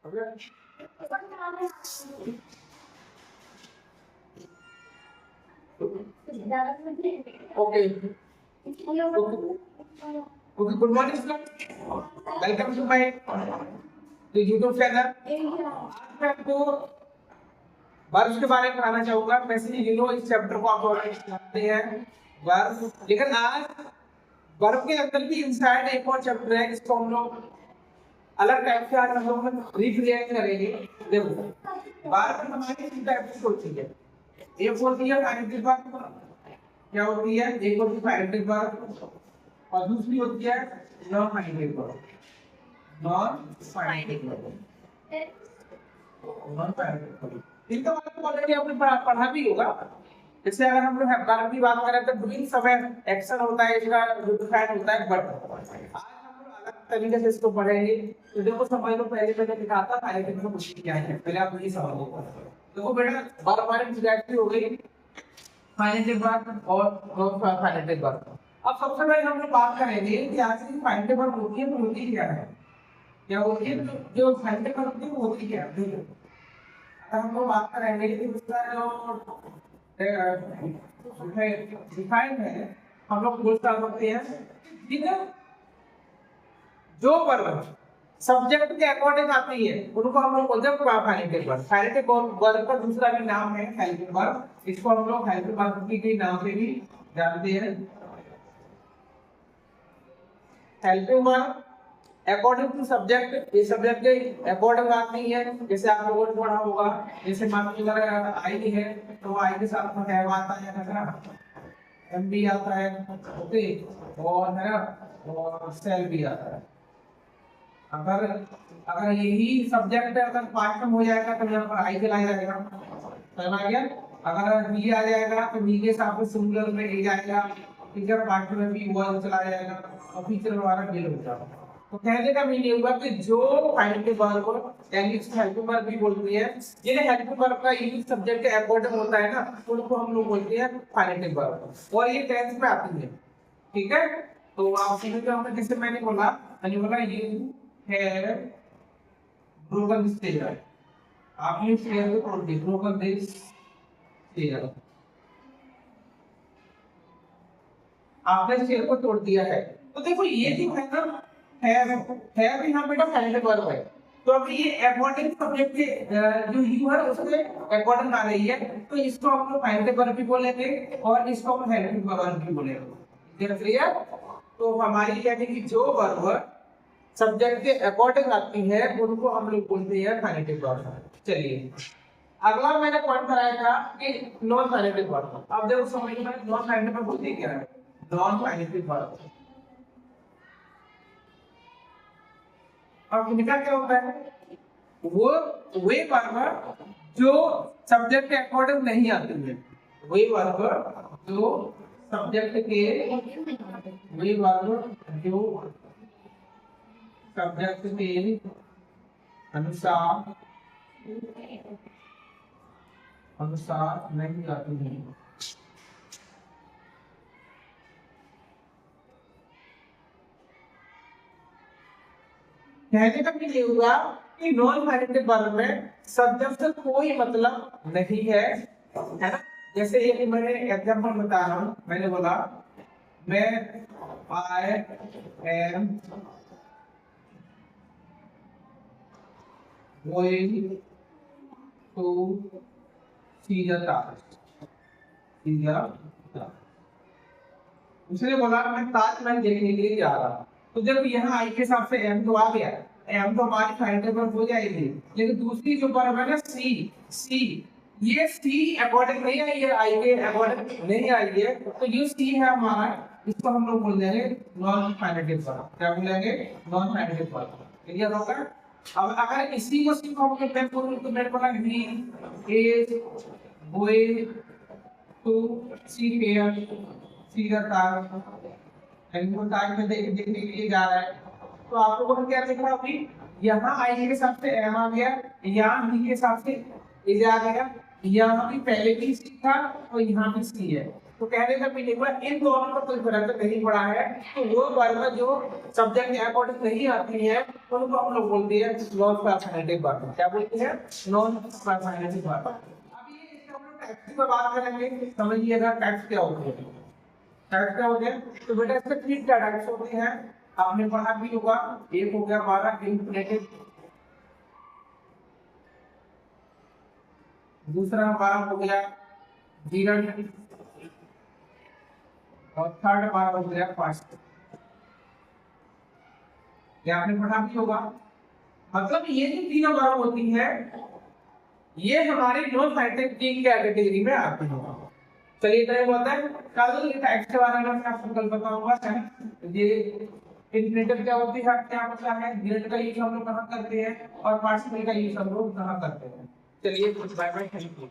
Okay okay, good morning student, welcome to my YouTube channel. आज मैं आपको verbs के बारे में बताना चाहूंगा। वैसे इस चैप्टर को आप ऑलरेडी जानते हैं वर्ब, लेकिन आज वर्ब के अंदर भी इनसाइड एक और चैप्टर है जिसको हम लोग अलग टाइप से आज हम लोग रिक्रिएट करेंगे। देखो वर्ब हमारी तीन टाइप की होती है। एक होती है फाइनेटिव वर्ब, क्या होती है? एक होती है फाइनेटिव वर्ब और दूसरी होती है non finitive verb. Non finitive verb, non finitive verb इनका मतलब ऑलरेडी आपने पढ़ा भी होगा। जैसे अगर हम लोग वर्ब की बात करें तो डूइंग समय एक्शन होता है, इसका जो डिफाइन होता है बट। आज हम लोग अलग तरीके से इसको पढ़ेंगे। तो देखो समझ लो, पहले मैंने लिखा था फाइनेटिव में कुछ क्या है, पहले आप ये समझ लो। देखो बेटा वर्ब हमारी एग्जैक्टली हो गई फाइनेटिव वर्ब और नॉन फाइनेटिव वर्ब। अब सबसे पहले हम लोग बात करेंगे कि आखिर फाइनेटिव वर्ब होती है तो होती क्या है, क्या होती है? जो फाइनेटिव वर्ब होती है वो होती क्या है? हम लोग बात करेंगे कि उसका जो डिफाइन है हम लोग बोल सकते हैं कि जो वर्ब सब्जेक्ट के अकॉर्डिंग आती है उनको हम लोग बोलते हैं फाइनेटिव वर्ब। फाइनेटिव वर्ब का दूसरा भी नाम है हेल्पिंग वर्ब। इसको हम लोग हेल्पिंग वर्ब के नाम से भी जानते हैं। Helping verb according to subject, ये सब्जेक्ट के अकॉर्डिंग बात नहीं है। जैसे आप लोगों ने पढ़ा होगा, जैसे मान लीजिए अगर आई है तो आई के साथ में हैव आता है ना, एम भी आता है, ओके, और है ना, और सेल भी आता है। अगर अगर यही सब्जेक्ट अगर पार्ट में हो जाएगा तो यहाँ पर आई चला जाएगा, समझ आ गया? अगर बी आ जाएगा तो बी के साथ में सिंगुलर में ए जाएगा, ठीक है, पार्ट में भी वन चला जाएगा और फीचर हमारा बिल हो जाएगा। तो कहने का मीनिंग हुआ कि जो फाइनेटिव वर्ब को इंग्लिश में हेल्पिंग वर्ब भी बोलती है, ये हेल्पिंग वर्ब का यूज सब्जेक्ट के अकॉर्डिंग होता है ना, उनको हम लोग बोलते हैं फाइनेटिव वर्ब और ये टेंस में आती है, ठीक है? तो आप समझ जाओगे। जैसे मैंने बोला you have broken this chair, आपने चेयर को तोड़ दिया, ब्रोकन दिस चेयर, आपने चेयर को तोड़ दिया है। तो देखो ये जो है ना है भी यहाँ बेटा फाइनेटिव वर्ब है। तो अब ये अकॉर्डिंग सब्जेक्ट के जो यू है उसके अकॉर्डिंग आ रही है, तो इसको हम लोग फाइनेटिव वर्ब भी बोलेंगे और इसको हम हेल्पिंग वर्ब भी बोलेंगे। क्लियर? तो हमारी यानी कि जो वर्ब सब्जेक्ट के अकॉर्डिंग आती है उनको हम लोग बोलते हैं फाइनेटिव वर्ब। चलिए अगला मैंने पॉइंट कराया था कि नॉन फाइनेटिव वर्ब। अब देखो समझ में नॉन फाइनेटिव वर्ब होती क्या है। नॉन फाइनेटिव वर्ब और इनका क्या होता है? वो वे वर्ब जो सब्जेक्ट के अकॉर्डिंग नहीं आती है, वे वर्ब जो सब्जेक्ट के वे वर्ब जो सब्जेक्ट के अनुसार नहीं आती है। कहने का भी ये हुआ कि नॉन फाइनेटिव वर्ब में सब्जेक्ट से कोई मतलब नहीं है, है ना? जैसे ये मैंने एग्जांपल बता रहा हूँ, मैंने बोला मैं I am going to see the Taj, उसने बोला मैं ताजमहल देखने के लिए जा रहा हूँ। तो जब यहाँ आई के हिसाब से एम तो आ गया, एम तो हमारी फाइनेटिव वर्ब हो जाएगी, लेकिन दूसरी जो वर्ब है ना सी ये सी अकॉर्डिंग नहीं आई है, आई के अकॉर्डिंग नहीं आई है, तो ये सी है हमारा, इसको हम लोग बोल देंगे नॉन फाइनेटिव वर्ब। क्या बोलेंगे? Non finitive verb. क्लियर होगा? अब अगर इसी को सिर्फ हम लोग मैं बोलूं तो मैं बोला he is going to see the Taj, Taj में देखने के लिए जा रहा है। तो आप लोगों ने क्या देखा अभी? यहाँ आई के हिसाब से एम आ गया, यहाँ बी के हिसाब से इज आ गया, यहाँ भी पहले भी सी था और यहाँ भी सी है। तो कहने का मीनिंग हुआ इन दोनों पर कोई फर्क नहीं पड़ा है। तो वो वर्ब जो सब्जेक्ट के अकॉर्डिंग नहीं आती है उनको हम लोग बोलते हैं नॉन पर्सनेटिव वर्ब। क्या बोलते हैं? Non personative verb. अब ये इसके हम लोग टाइप्स की बात करेंगे। समझिएगा टाइप्स क्या होते हैं। टाइप्स क्या होते हैं? तो बेटा इसके तीन टाइप्स होते हैं, आपने पढ़ा भी होगा। एक हो गया हमारा इंफिनिटिव, दूसरा हमारा हो गया जीरंड, और थर्ड हमारा हो गया पास्ट। ये आपने पढ़ा भी होगा। मतलब ये जो तीनों वर्ब होती है ये हमारी नॉन साइंटिफिक कैटेगरी में आती है। चलिए टाइम होता है कल टाइप्स के बारे में मैं आपको कल बताऊंगा। ये इंफिनिटिव क्या होती है, क्या होता है, जीरंड का यूज हम लोग कहाँ करते हैं और पार्टिसिपल का यूज हम लोग कहाँ करते हैं। चलिए बाय बाय, थैंक यू।